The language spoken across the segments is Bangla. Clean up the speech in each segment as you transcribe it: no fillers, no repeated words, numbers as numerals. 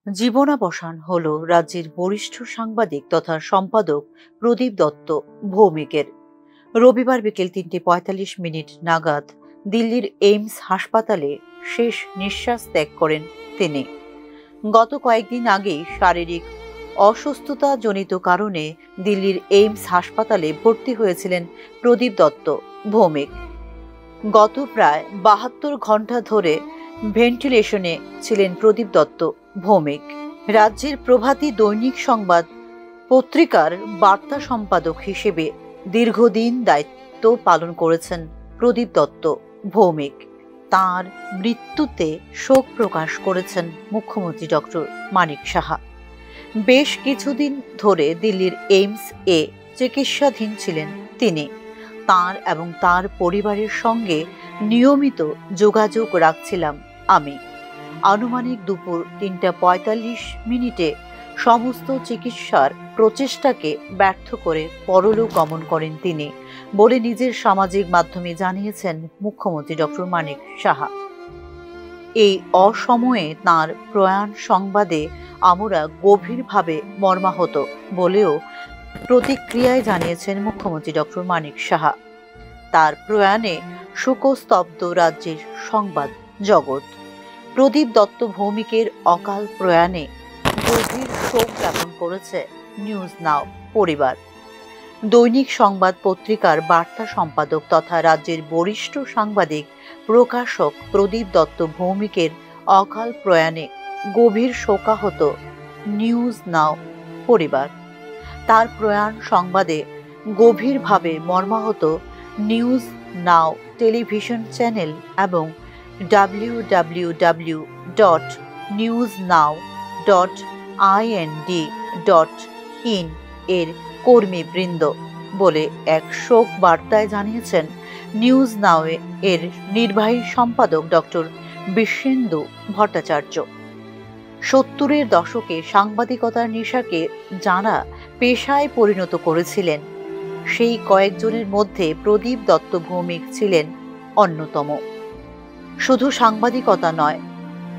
জীবনাবসান হল রাজ্যের বরিষ্ঠ সাংবাদিক তথা সম্পাদক প্রদীপ দত্ত ভৌমিকের। রবিবার বিকেল ৩:৪৫ নাগাদ দিল্লির এইমস হাসপাতালে শেষ নিঃশ্বাস ত্যাগ করেন তিনি। গত কয়েকদিন আগেই শারীরিক অসুস্থতাজনিত কারণে দিল্লির এইমস হাসপাতালে ভর্তি হয়েছিলেন প্রদীপ দত্ত ভৌমিক। গত প্রায় ৭২ ঘন্টা ধরে ভেন্টিলেশনে ছিলেন প্রদীপ দত্ত ভৌমিক। রাজ্যের প্রভাতী দৈনিক সংবাদ পত্রিকার বার্তা সম্পাদক হিসেবে দীর্ঘদিন দায়িত্ব পালন করেছেন প্রদীপ দত্ত ভৌমিক। তাঁর মৃত্যুতে শোক প্রকাশ করেছেন মুখ্যমন্ত্রী ডক্টর মানিক সাহা। বেশ কিছুদিন ধরে দিল্লির এইমস এ চিকিৎসাধীন ছিলেন তিনি। তাঁর এবং তাঁর পরিবারের সঙ্গে নিয়মিত যোগাযোগ রাখছিলাম আমি। আনুমানিক দুপুর ৩:৪৫ সমস্ত চিকিৎসার প্রচেষ্টাকে ব্যর্থ করে পরলোক গমন করেন তিনি বলে নিজের সামাজিক মাধ্যমে জানিয়েছেন মুখ্যমন্ত্রী ডক্টর মানিক সাহা। এই অসময়ে তাঁর প্রয়াণ সংবাদে আমরা গভীরভাবে মর্মাহত বলেও প্রতিক্রিয়ায় জানিয়েছেন মুখ্যমন্ত্রী ডক্টর মানিক সাহা। তার প্রয়াণে শোকস্তব্ধ রাজ্যের সংবাদ জগৎ। প্রদীপ দত্ত ভৌমিকের অকাল প্রয়াণে গভীর শোক জ্ঞাপন করেছে নিউজ নাও পরিবার। দৈনিক সংবাদ পত্রিকার বার্তা সম্পাদক তথা রাজ্যের বরিষ্ঠ সাংবাদিক প্রকাশক প্রদীপ দত্ত ভৌমিকের অকাল প্রয়াণে গভীর শোকাহত নিউজ নাও পরিবার। তার প্রয়াণ সংবাদে গভীরভাবে মর্মাহত নিউজ নাও টেলিভিশন চ্যানেল এবং www.newsnow.ind.in এর কর্মীবৃন্দ বলে এক শোক বার্তায় জানিয়েছেন নিউজ নাও এর নির্বাহী সম্পাদক ডক্টর বিশ্বেন্দু ভট্টাচার্য। ৭০-এর দশকে সাংবাদিকতার নেশাকে যাঁরা পেশায় পরিণত করেছিলেন সেই কয়েকজনের মধ্যে প্রদীপ দত্ত ভৌমিক ছিলেন অন্যতম। শুধু সাংবাদিকতা নয়,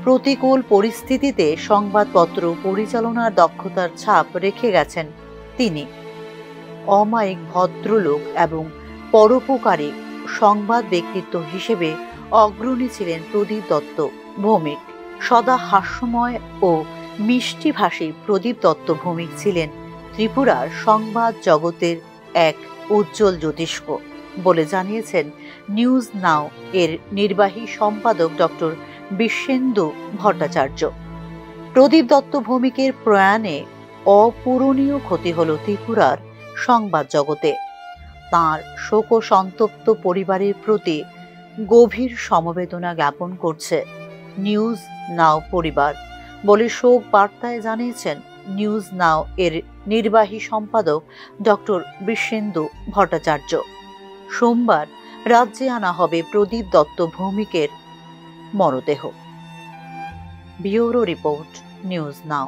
প্রতিকূল পরিস্থিতিতে সংবাদপত্র পরিচালনার দক্ষতার ছাপ রেখে গেছেন তিনি। অমায়িক ভদ্রলোক এবং পরোপকারী সংবাদ ব্যক্তিত্ব হিসেবে অগ্রণী ছিলেন প্রদীপ দত্ত ভৌমিক। সদা হাস্যময় ও মিষ্টিভাষী প্রদীপ দত্ত ভৌমিক ছিলেন ত্রিপুরার সংবাদ জগতের এক উজ্জ্বল জ্যোতিষ্ক বলে জানিয়েছেন নিউজ নাও এর নির্বাহী সম্পাদক ডক্টর বিশ্বেন্দু ভট্টাচার্য। প্রদীপ দত্ত ভৌমিকের প্রয়াণে অপূরণীয় ক্ষতি হল ত্রিপুরার সংবাদ জগতে। তাঁর শোকসন্তপ্ত পরিবারের প্রতি গভীর সমবেদনা জ্ঞাপন করছে নিউজ নাও পরিবার বলে শোক বার্তায় জানিয়েছেন নিউজ নাও এর নির্বাহী সম্পাদক ডক্টর বিশ্বেন্দু ভট্টাচার্য। সোমবার রাজ্যে আনা হবে প্রদীপ দত্ত ভৌমিকের মরদেহ। Bureau report, news now.